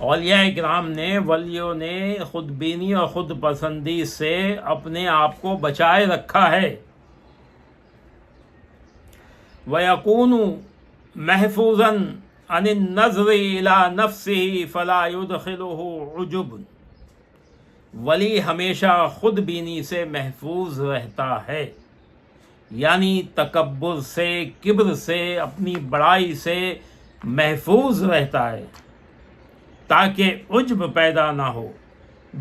اولیاء کرام نے، ولیوں نے خود بینی اور خود پسندی سے اپنے آپ کو بچائے رکھا ہے۔ وَيَكُونُ مَحْفُوظًا عَنِ النَّظْرِ إِلَىٰ نَفْسِهِ فَلَا يُدْخِلُهُ عُجْبٌ، ولی ہمیشہ خود بینی سے محفوظ رہتا ہے، یعنی تکبر سے، کبر سے، اپنی بڑائی سے محفوظ رہتا ہے تاکہ عجب پیدا نہ ہو،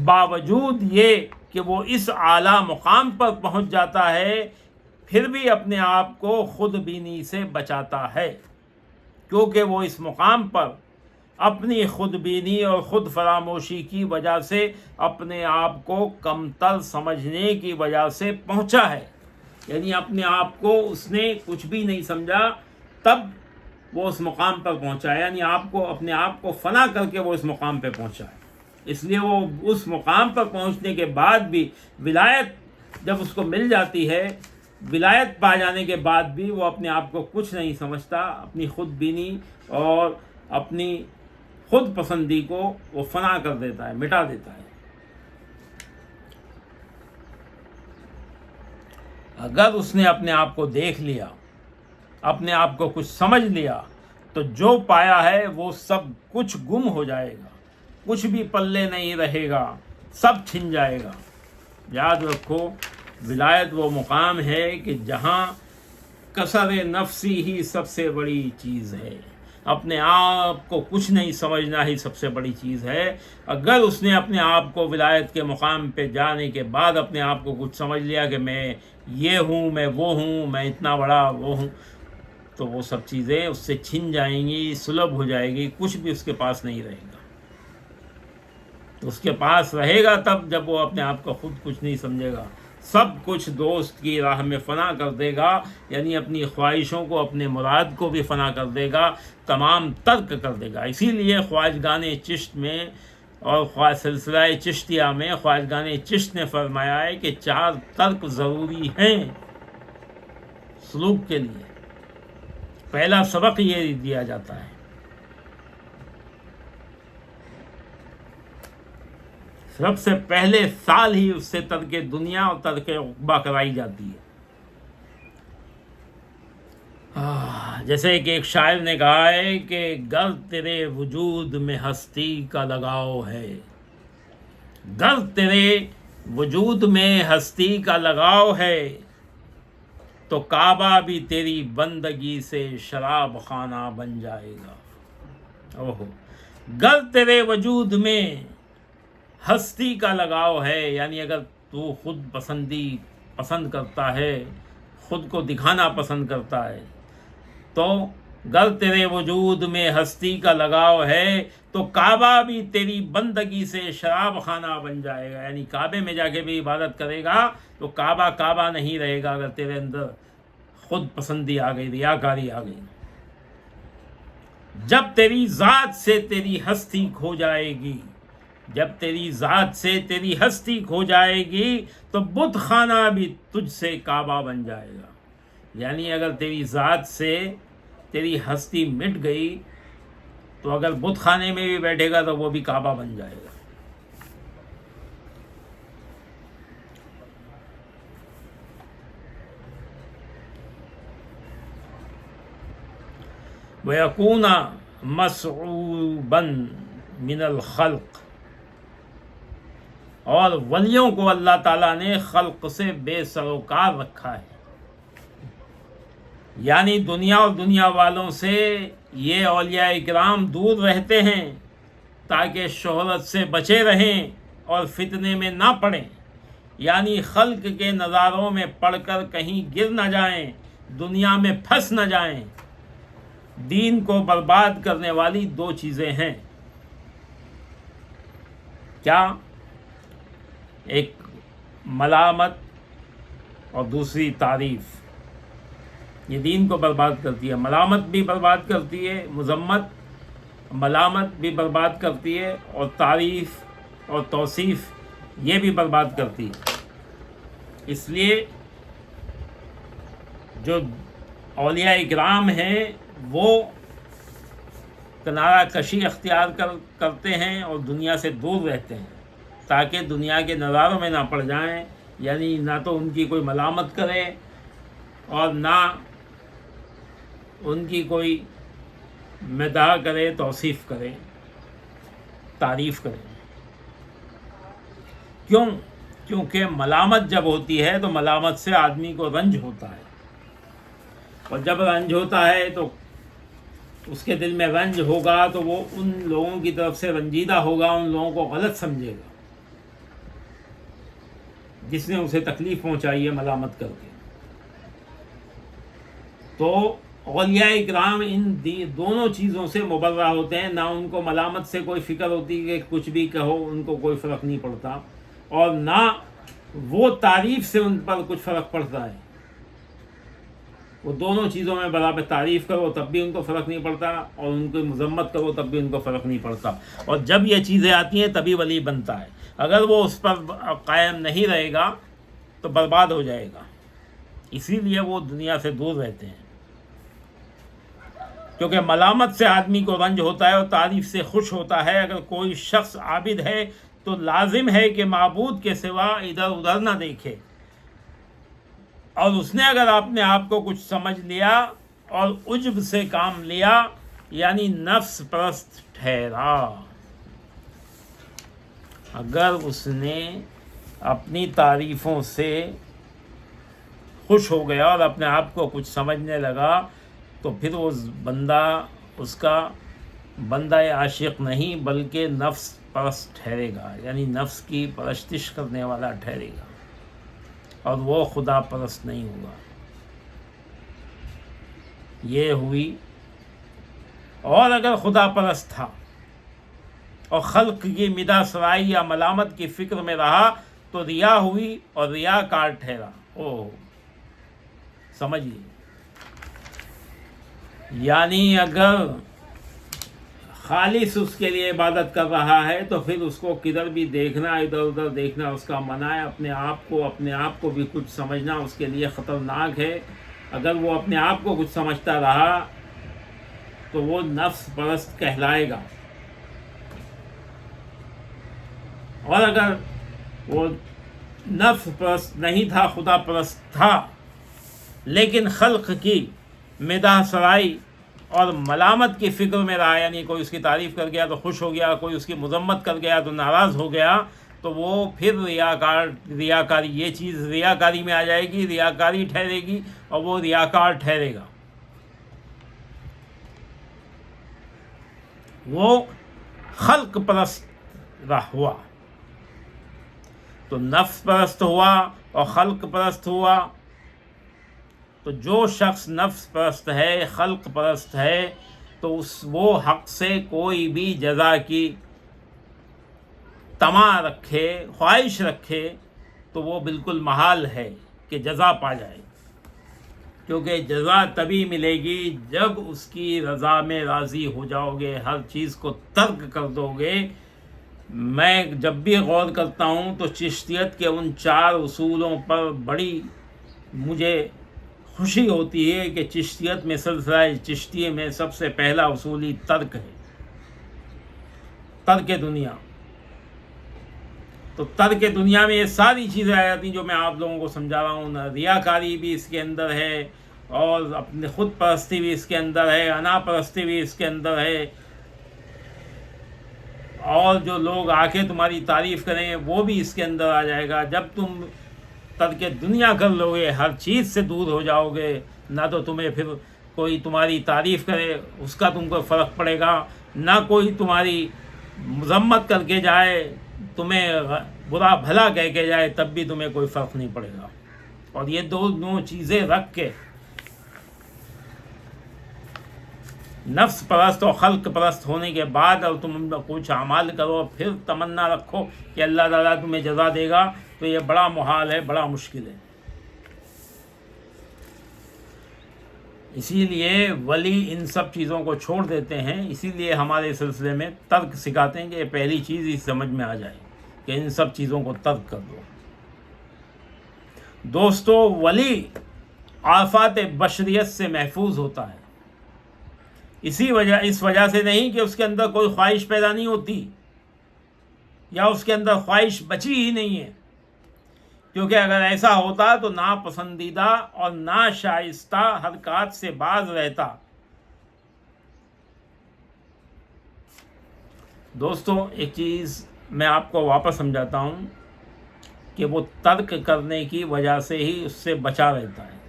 باوجود یہ کہ وہ اس اعلیٰ مقام پر پہنچ جاتا ہے پھر بھی اپنے آپ کو خود بینی سے بچاتا ہے، کیونکہ وہ اس مقام پر اپنی خود بینی اور خود فراموشی کی وجہ سے، اپنے آپ کو کمتر سمجھنے کی وجہ سے پہنچا ہے۔ یعنی اپنے آپ کو اس نے کچھ بھی نہیں سمجھا، تب وہ اس مقام پر پہنچا ہے، یعنی اپنے آپ کو فنا کر کے وہ اس مقام پہ پہنچا ہے۔ اس لیے وہ اس مقام پر پہنچنے کے بعد بھی، ولایت جب اس کو مل جاتی ہے، ولایت پا جانے کے بعد بھی وہ اپنے آپ کو کچھ نہیں سمجھتا، اپنی خود بینی اور اپنی خود پسندی کو وہ فنا کر دیتا ہے، مٹا دیتا ہے۔ اگر اس نے اپنے آپ کو دیکھ لیا، اپنے آپ کو کچھ سمجھ لیا، تو جو پایا ہے وہ سب کچھ گم ہو جائے گا، کچھ بھی پلے نہیں رہے گا، سب چھن جائے گا۔ یاد رکھو، ولایت وہ مقام ہے کہ جہاں کسر نفسی ہی سب سے بڑی چیز ہے، اپنے آپ کو کچھ نہیں سمجھنا ہی سب سے بڑی چیز ہے۔ اگر اس نے اپنے آپ کو ولایت کے مقام پہ جانے کے بعد اپنے آپ کو کچھ سمجھ لیا کہ میں یہ ہوں، میں وہ ہوں، میں اتنا بڑا وہ ہوں، تو وہ سب چیزیں اس سے چھن جائیں گی، سلب ہو جائے گی، کچھ بھی اس کے پاس نہیں رہے گا۔ اس کے پاس رہے گا تب جب وہ اپنے آپ کو خود کچھ نہیں سمجھے گا، سب کچھ دوست کی راہ میں فنا کر دے گا، یعنی اپنی خواہشوں کو، اپنے مراد کو بھی فنا کر دے گا، تمام ترک کر دے گا۔ اسی لیے خواجگان چشت میں اور سلسلہ چشتیہ میں خواجگان چشت نے فرمایا ہے کہ 4 ترک ضروری ہیں سلوک کے لیے۔ پہلا سبق یہ دیا جاتا ہے، سب سے پہلے سال ہی اس سے ترک دنیا اور ترک عقبہ کرائی جاتی ہے۔ جیسے کہ ایک شاعر نے کہا ہے کہ گر تیرے وجود میں ہستی کا لگاؤ ہے، گر تیرے وجود میں ہستی کا لگاؤ ہے، تو کعبہ بھی تیری بندگی سے شراب خانہ بن جائے گا۔ اوہو، گر تیرے وجود میں ہستی کا لگاؤ ہے، یعنی اگر تو خود پسندی پسند کرتا ہے، خود کو دکھانا پسند کرتا ہے، تو گر تیرے وجود میں ہستی کا لگاؤ ہے تو کعبہ بھی تیری بندگی سے شراب خانہ بن جائے گا، یعنی کعبے میں جا کے بھی عبادت کرے گا تو کعبہ کعبہ نہیں رہے گا اگر تیرے اندر خود پسندی آ گئی، ریاکاری آ گئی۔ جب تیری ذات سے تیری ہستی کھو جائے گی، جب تیری ذات سے تیری ہستی کھو جائے گی تو بت خانہ بھی تجھ سے کعبہ بن جائے گا، یعنی اگر تیری ذات سے تیری ہستی مٹ گئی تو اگر بت خانے میں بھی بیٹھے گا تو وہ بھی کعبہ بن جائے گا۔ وَيَكُونَ مَصْعُوبًا مِنَ الْخَلْقِ، اور ولیوں کو اللہ تعالیٰ نے خلق سے بے سروکار رکھا ہے، یعنی دنیا اور دنیا والوں سے یہ اولیاء کرام دور رہتے ہیں تاکہ شہرت سے بچے رہیں اور فتنے میں نہ پڑیں، یعنی خلق کے نظاروں میں پڑھ کر کہیں گر نہ جائیں، دنیا میں پھنس نہ جائیں۔ دین کو برباد کرنے والی 2 چیزیں ہیں، کیا؟ ایک ملامت اور دوسری تعریف۔ یہ دین کو برباد کرتی ہے، ملامت بھی برباد کرتی ہے، مذمت ملامت بھی برباد کرتی ہے، اور تعریف اور توصیف یہ بھی برباد کرتی ہے۔ اس لیے جو اولیاء کرام ہیں وہ کنارہ کشی اختیار کرتے ہیں اور دنیا سے دور رہتے ہیں تاکہ دنیا کے نظاروں میں نہ پڑ جائیں، یعنی نہ تو ان کی کوئی ملامت کرے اور نہ ان کی کوئی مداح کرے، توصیف کرے، تعریف کرے۔ کیونکہ ملامت جب ہوتی ہے تو ملامت سے آدمی کو رنج ہوتا ہے، اور جب رنج ہوتا ہے تو اس کے دل میں رنج ہوگا تو وہ ان لوگوں کی طرف سے رنجیدہ ہوگا، ان لوگوں کو غلط سمجھے گا جس نے اسے تکلیف پہنچائی ہے ملامت کر کے۔ تو اولیاء اکرام ان دونوں چیزوں سے مبرہ ہوتے ہیں، نہ ان کو ملامت سے کوئی فکر ہوتی کہ کچھ بھی کہو ان کو کوئی فرق نہیں پڑتا، اور نہ وہ تعریف سے ان پر کچھ فرق پڑتا ہے۔ وہ دونوں چیزوں میں برابر، تعریف کرو تب بھی ان کو فرق نہیں پڑتا اور ان کی مذمت کرو تب بھی ان کو فرق نہیں پڑتا، اور جب یہ چیزیں آتی ہیں تبھی ولی بنتا ہے۔ اگر وہ اس پر قائم نہیں رہے گا تو برباد ہو جائے گا، اسی لیے وہ دنیا سے دور رہتے ہیں، کیونکہ ملامت سے آدمی کو رنج ہوتا ہے اور تعریف سے خوش ہوتا ہے۔ اگر کوئی شخص عابد ہے تو لازم ہے کہ معبود کے سوا ادھر ادھر نہ دیکھے، اور اس نے اگر اپنے آپ کو کچھ سمجھ لیا اور عجب سے کام لیا یعنی نفس پرست ٹھہرا، اگر اس نے اپنی تعریفوں سے خوش ہو گیا اور اپنے آپ کو کچھ سمجھنے لگا تو پھر وہ بندہ اس کا بندہ عاشق نہیں بلکہ نفس پرست ٹھہرے گا، یعنی نفس کی پرستش کرنے والا ٹھہرے گا، اور وہ خدا پرست نہیں ہوگا۔ یہ ہوئی۔ اور اگر خدا پرست تھا اور خلق کی مدح سرائی یا ملامت کی فکر میں رہا تو ریا ہوئی اور ریاکار ٹھہرا۔ سمجھیے، یعنی اگر خالص اس کے لیے عبادت کر رہا ہے تو پھر اس کو کدھر بھی دیکھنا، ادھر ادھر دیکھنا اس کا منع ہے۔ اپنے آپ کو بھی کچھ سمجھنا اس کے لیے خطرناک ہے۔ اگر وہ اپنے آپ کو کچھ سمجھتا رہا تو وہ نفس پرست کہلائے گا، اور اگر وہ نفس پرست نہیں تھا، خدا پرست تھا، لیکن خلق کی مدح سرائی اور ملامت کی فکر میں رہا، یعنی کوئی اس کی تعریف کر گیا تو خوش ہو گیا، کوئی اس کی مذمت کر گیا تو ناراض ہو گیا، تو وہ پھر ریاکاری، یہ چیز ریاکاری میں آ جائے گی، ریاکاری ٹھہرے گی اور وہ ریاکار ٹھہرے گا۔ وہ خلق پرست ہوا، تو نفس پرست ہوا اور خلق پرست ہوا۔ تو جو شخص نفس پرست ہے، خلق پرست ہے، تو وہ حق سے کوئی بھی جزا کی طمع رکھے، خواہش رکھے تو وہ بالکل محال ہے کہ جزا پا جائے، کیونکہ جزا تبھی ملے گی جب اس کی رضا میں راضی ہو جاؤ گے، ہر چیز کو ترک کر دو گے۔ میں جب بھی غور کرتا ہوں تو چشتیت کے ان 4 اصولوں پر بڑی مجھے خوشی ہوتی ہے کہ چشتیت میں، سلسلہ چشتی میں سب سے پہلا اصول ہی ترک ہے، ترک دنیا۔ تو ترک دنیا میں یہ ساری چیزیں آ جاتی ہیں جو میں آپ لوگوں کو سمجھا رہا ہوں، ریاکاری بھی اس کے اندر ہے، اور اپنے خود پرستی بھی اس کے اندر ہے، انا پرستی بھی اس کے اندر ہے، اور جو لوگ آ کے تمہاری تعریف کریں وہ بھی اس کے اندر آ جائے گا۔ جب تم ترک دنیا کر لو گے، ہر چیز سے دور ہو جاؤ گے، نہ تو تمہیں پھر کوئی تمہاری تعریف کرے اس کا تم کو فرق پڑے گا، نہ کوئی تمہاری مذمت کر کے جائے، تمہیں برا بھلا کہہ کے جائے، تب بھی تمہیں کوئی فرق نہیں پڑے گا۔ اور یہ دونوں چیزیں رکھ کے نفس پرست اور خلق پرست ہونے کے بعد اور تم کچھ اعمال کرو، پھر تمنا رکھو کہ اللہ تعالیٰ تمہیں جزا دے گا، تو یہ بڑا محال ہے، بڑا مشکل ہے۔ اسی لیے ولی ان سب چیزوں کو چھوڑ دیتے ہیں، اسی لیے ہمارے سلسلے میں ترک سکھاتے ہیں کہ یہ پہلی چیز ہی سمجھ میں آ جائے کہ ان سب چیزوں کو ترک کر دو۔ دوستو، ولی آفات بشریت سے محفوظ ہوتا ہے، اس وجہ سے نہیں کہ اس کے اندر کوئی خواہش پیدا نہیں ہوتی یا اس کے اندر خواہش بچی ہی نہیں ہے، کیونکہ اگر ایسا ہوتا تو ناپسندیدہ اور ناشائستہ حرکات سے باز رہتا۔ دوستو، ایک چیز میں آپ کو واپس سمجھاتا ہوں کہ وہ ترک کرنے کی وجہ سے ہی اس سے بچا رہتا ہے۔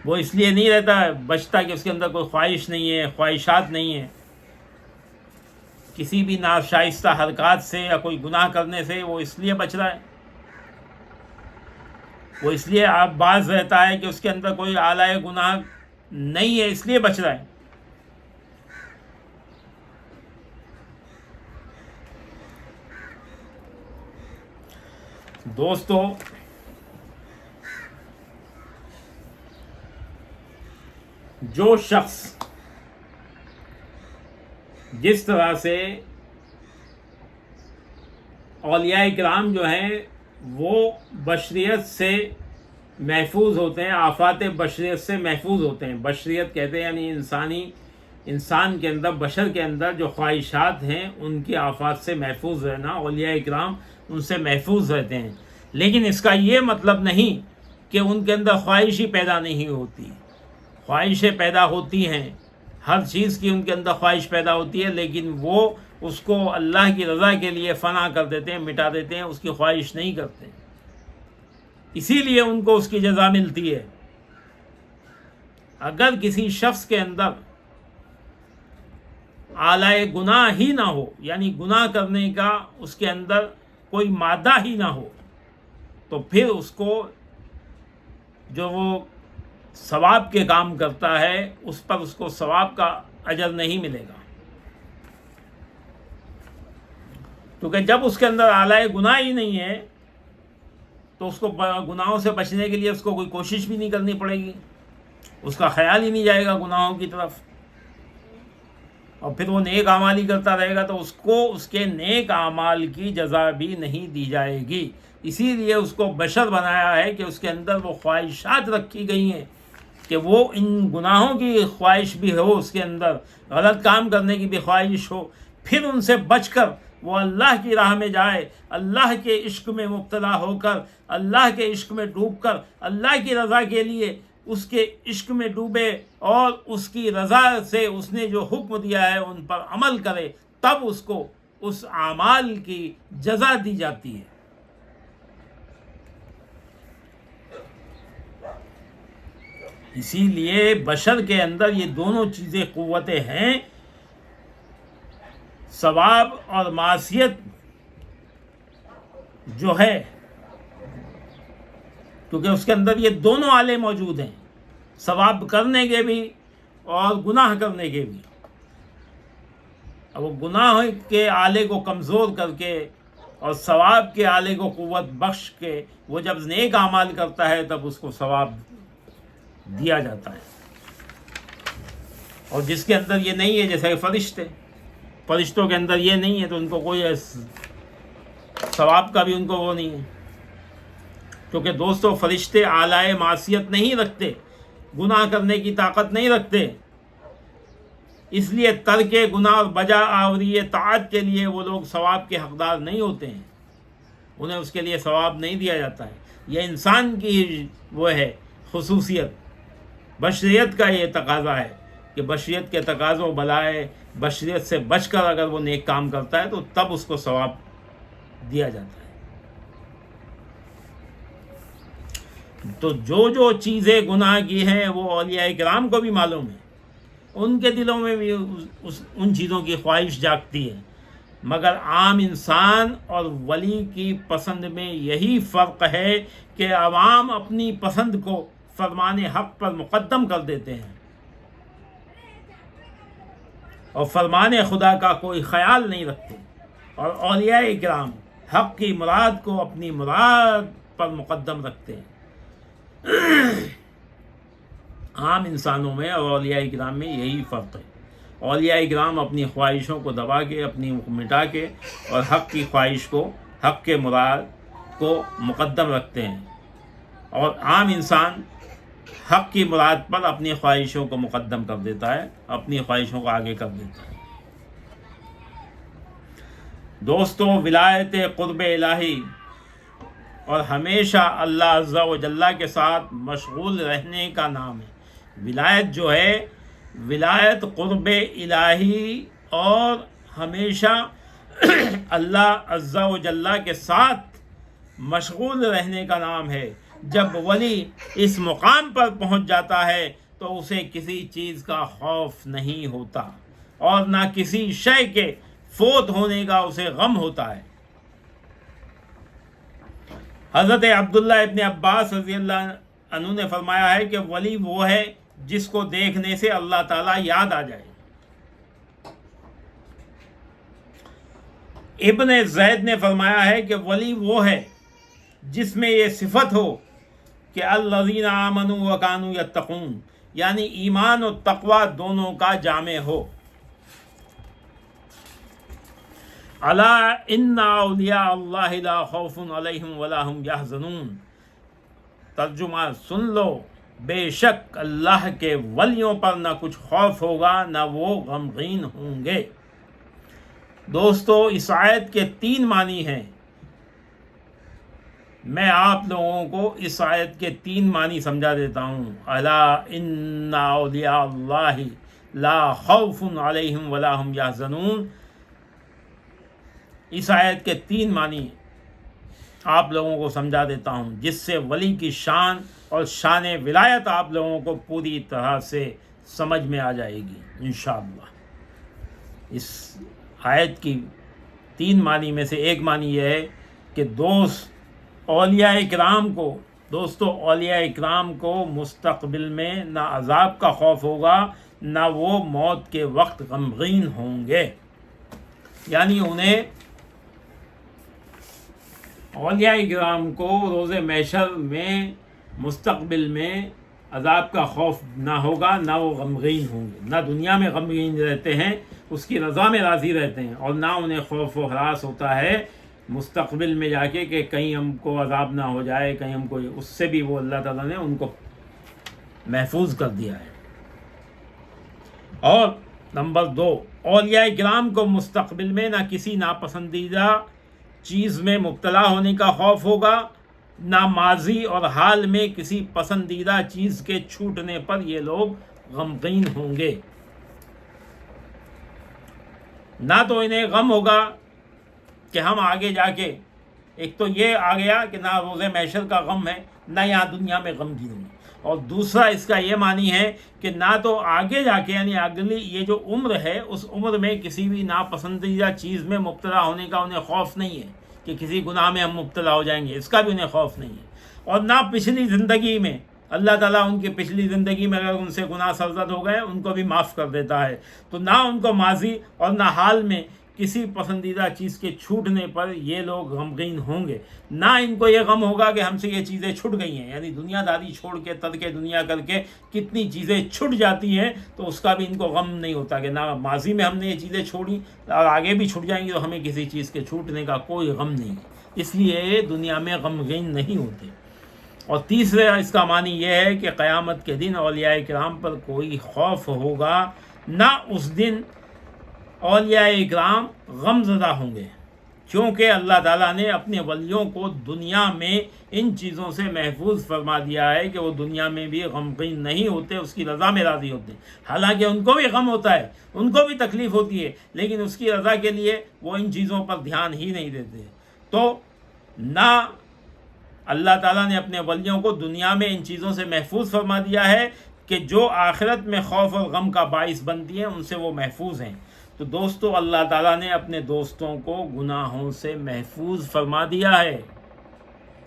وہ اس لیے نہیں رہتا بچتا کہ اس کے اندر کوئی خواہش نہیں ہے، خواہشات نہیں ہیں۔ کسی بھی ناشائستہ حرکات سے یا کوئی گناہ کرنے سے وہ اس لیے بچ رہا ہے، وہ اس لیے آپ باز رہتا ہے کہ اس کے اندر کوئی آلائے گناہ نہیں ہے، اس لیے بچ رہا ہے۔ دوستو، جو شخص جس طرح سے اولیاء کرام جو ہیں وہ بشریت سے محفوظ ہوتے ہیں، آفات بشریت سے محفوظ ہوتے ہیں۔ بشریت کہتے ہیں یعنی انسان کے اندر، بشر کے اندر جو خواہشات ہیں ان کی آفات سے محفوظ رہنا، اولیاء کرام ان سے محفوظ رہتے ہیں۔ لیکن اس کا یہ مطلب نہیں کہ ان کے اندر خواہش ہی پیدا نہیں ہوتی، خواہشیں پیدا ہوتی ہیں، ہر چیز کی ان کے اندر خواہش پیدا ہوتی ہے، لیکن وہ اس کو اللہ کی رضا کے لیے فنا کر دیتے ہیں، مٹا دیتے ہیں، اس کی خواہش نہیں کرتے، اسی لیے ان کو اس کی جزا ملتی ہے۔ اگر کسی شخص کے اندر آلائے گناہ ہی نہ ہو، یعنی گناہ کرنے کا اس کے اندر کوئی مادہ ہی نہ ہو، تو پھر اس کو جو وہ ثواب کے کام کرتا ہے اس پر اس کو ثواب کا اجر نہیں ملے گا، کیونکہ جب اس کے اندر آلائے گناہ ہی نہیں ہے تو اس کو گناہوں سے بچنے کے لیے اس کو کوئی کوشش بھی نہیں کرنی پڑے گی، اس کا خیال ہی نہیں جائے گا گناہوں کی طرف، اور پھر وہ نیک اعمال ہی کرتا رہے گا تو اس کو اس کے نیک اعمال کی جزا بھی نہیں دی جائے گی۔ اسی لیے اس کو بشر بنایا ہے کہ اس کے اندر وہ خواہشات رکھی گئی ہیں کہ وہ ان گناہوں کی خواہش بھی ہو، اس کے اندر غلط کام کرنے کی بھی خواہش ہو، پھر ان سے بچ کر وہ اللہ کی راہ میں جائے، اللہ کے عشق میں مبتلا ہو کر، اللہ کے عشق میں ڈوب کر، اللہ کی رضا کے لیے اس کے عشق میں ڈوبے اور اس کی رضا سے اس نے جو حکم دیا ہے ان پر عمل کرے، تب اس کو اس اعمال کی جزا دی جاتی ہے۔ اسی لیے بشر کے اندر یہ دونوں چیزیں قوتیں ہیں، ثواب اور معصیت جو ہے، کیونکہ اس کے اندر یہ دونوں آلے موجود ہیں، ثواب کرنے کے بھی اور گناہ کرنے کے بھی۔ اب وہ گناہ کے آلے کو کمزور کر کے اور ثواب کے آلے کو قوت بخش کے وہ جب نیک اعمال کرتا ہے تب اس کو ثواب دیا جاتا ہے۔ اور جس کے اندر یہ نہیں ہے، جیسے فرشتوں کے اندر یہ نہیں ہے تو ان کو کوئی ثواب کا بھی ان کو وہ نہیں ہے، کیونکہ دوستو فرشتے آلائے معصیت نہیں رکھتے، گناہ کرنے کی طاقت نہیں رکھتے، اس لیے ترک گناہ اور بجا آوری طاعت کے لیے وہ لوگ ثواب کے حقدار نہیں ہوتے ہیں، انہیں اس کے لیے ثواب نہیں دیا جاتا ہے۔ یہ انسان کی وہ ہے خصوصیت، بشریت کا یہ تقاضا ہے کہ بشریت کے تقاضوں بلائے بشریت سے بچ کر اگر وہ نیک کام کرتا ہے تو تب اس کو ثواب دیا جاتا ہے۔ تو جو چیزیں گناہ کی ہیں وہ اولیاء کرام کو بھی معلوم ہے، ان کے دلوں میں بھی ان چیزوں کی خواہش جاگتی ہے، مگر عام انسان اور ولی کی پسند میں یہی فرق ہے کہ عوام اپنی پسند کو فرمان حق پر مقدم کر دیتے ہیں اور فرمان خدا کا کوئی خیال نہیں رکھتے، اور اولیاء کرام حق کی مراد کو اپنی مراد پر مقدم رکھتے ہیں۔ عام انسانوں میں اور اولیاء کرام میں یہی فرق ہے۔ اولیاء کرام اپنی خواہشوں کو دبا کے، اپنی مٹا کے اور حق کی خواہش کو، حق کے مراد کو مقدم رکھتے ہیں، اور عام انسان حق کی مراد پر اپنی خواہشوں کو مقدم کر دیتا ہے، اپنی خواہشوں کو آگے کر دیتا ہے۔ دوستو، ولایت قرب الہی اور ہمیشہ اللہ عز و جل کے ساتھ مشغول رہنے کا نام ہے۔ ولایت جو ہے، ولایت قرب الہی اور ہمیشہ اللہ عز و جل کے ساتھ مشغول رہنے کا نام ہے۔ جب ولی اس مقام پر پہنچ جاتا ہے تو اسے کسی چیز کا خوف نہیں ہوتا اور نہ کسی شے کے فوت ہونے کا اسے غم ہوتا ہے۔ حضرت عبداللہ ابن عباس رضی اللہ عنہ نے فرمایا ہے کہ ولی وہ ہے جس کو دیکھنے سے اللہ تعالیٰ یاد آ جائے۔ ابن زید نے فرمایا ہے کہ ولی وہ ہے جس میں یہ صفت ہو کہ الذین آمنوا وکانوا یتقون، یعنی ایمان اور تقوی دونوں کا جامع ہو۔ الا ان اولیاء اللہ لا خوف علیہم ولا هم یحزنون، ترجمہ سن لو، بے شک اللہ کے ولیوں پر نہ کچھ خوف ہوگا نہ وہ غمگین ہوں گے۔ دوستو، اس آیت کے 3 معنی ہیں۔ میں آپ لوگوں کو اس آیت کے 3 معنی سمجھا دیتا ہوں۔ الا ان اولیاء اللہ لا خوف علیہم ولا هم یحزنون، اس آیت کے 3 معنی آپ لوگوں کو سمجھا دیتا ہوں، جس سے ولی کی شان اور شان ولایت آپ لوگوں کو پوری طرح سے سمجھ میں آ جائے گی انشاءاللہ۔ اس آیت کی 3 معنی میں سے ایک معنی یہ ہے کہ اولیاء اکرام کو مستقبل میں نہ عذاب کا خوف ہوگا نہ وہ موت کے وقت غمگین ہوں گے، یعنی انہیں اولیاء اکرام کو روز محشر میں مستقبل میں عذاب کا خوف نہ ہوگا نہ وہ غمگین ہوں گے، نہ دنیا میں غمگین رہتے ہیں، اس کی رضا میں راضی رہتے ہیں، اور نہ انہیں خوف و ہراس ہوتا ہے مستقبل میں جا کے کہ کہیں ہم کو عذاب نہ ہو جائے، کہیں ہم کو، اس سے بھی وہ اللہ تعالیٰ نے ان کو محفوظ کر دیا ہے۔ اور نمبر 2، اولیاء کرام کو مستقبل میں نہ کسی ناپسندیدہ چیز میں مبتلا ہونے کا خوف ہوگا، نہ ماضی اور حال میں کسی پسندیدہ چیز کے چھوٹنے پر یہ لوگ غمگین ہوں گے۔ نہ تو انہیں غم ہوگا کہ ہم آگے جا کے، ایک تو یہ آ گیا کہ نہ روز محشر کا غم ہے، نہ یہاں دنیا میں غمگین ہوں، اور دوسرا اس کا یہ معنی ہے کہ نہ تو آگے جا کے، یعنی اگلی یہ جو عمر ہے، اس عمر میں کسی بھی ناپسندیدہ چیز میں مبتلا ہونے کا انہیں خوف نہیں ہے کہ کسی گناہ میں ہم مبتلا ہو جائیں گے، اس کا بھی انہیں خوف نہیں ہے، اور نہ پچھلی زندگی میں اللہ تعالیٰ ان کی پچھلی زندگی میں اگر ان سے گناہ سرزد ہو گئے ان کو بھی معاف کر دیتا ہے، تو نہ ان کو ماضی اور نہ حال میں کسی پسندیدہ چیز کے چھوٹنے پر یہ لوگ غمگین ہوں گے، نہ ان کو یہ غم ہوگا کہ ہم سے یہ چیزیں چھٹ گئی ہیں، یعنی دنیا داری چھوڑ کے ترک دنیا کر کے کتنی چیزیں چھٹ جاتی ہیں تو اس کا بھی ان کو غم نہیں ہوتا کہ نہ ماضی میں ہم نے یہ چیزیں چھوڑی اور آگے بھی چھٹ جائیں گی تو ہمیں کسی چیز کے چھوٹنے کا کوئی غم نہیں، اس لیے دنیا میں غمگین نہیں ہوتے۔ اور تیسرا اس کا معنی یہ ہے کہ قیامت کے دن اولیاء کرام پر کوئی خوف ہوگا، نہ اس دن اولیاء اکرام غم زدہ ہوں گے، کیونکہ اللہ تعالیٰ نے اپنے ولیوں کو دنیا میں ان چیزوں سے محفوظ فرما دیا ہے کہ وہ دنیا میں بھی غمگین نہیں ہوتے، اس کی رضا میں راضی ہوتے ہیں۔ حالانکہ ان کو بھی غم ہوتا ہے، ان کو بھی تکلیف ہوتی ہے، لیکن اس کی رضا کے لیے وہ ان چیزوں پر دھیان ہی نہیں دیتے۔ تو نہ اللہ تعالیٰ نے اپنے ولیوں کو دنیا میں ان چیزوں سے محفوظ فرما دیا ہے کہ جو آخرت میں خوف اور غم کا باعث بنتی ہیں، ان سے وہ محفوظ ہیں۔ تو دوستو، اللہ تعالیٰ نے اپنے دوستوں کو گناہوں سے محفوظ فرما دیا ہے،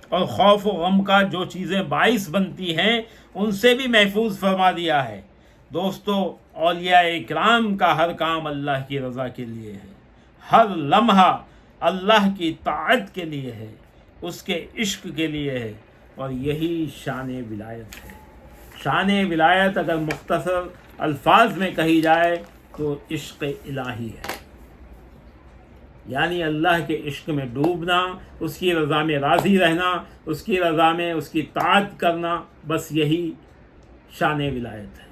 اور خوف و غم کا جو چیزیں باعث بنتی ہیں ان سے بھی محفوظ فرما دیا ہے۔ دوستو، اولیاء اکرام کا ہر کام اللہ کی رضا کے لیے ہے، ہر لمحہ اللہ کی طاعت کے لیے ہے، اس کے عشق کے لیے ہے، اور یہی شان ولایت ہے۔ شان ولایت اگر مختصر الفاظ میں کہی جائے تو عشق الہی ہے، یعنی اللہ کے عشق میں ڈوبنا، اس کی رضا میں راضی رہنا، اس کی رضا میں اس کی طاعت کرنا، بس یہی شان ولایت ہے۔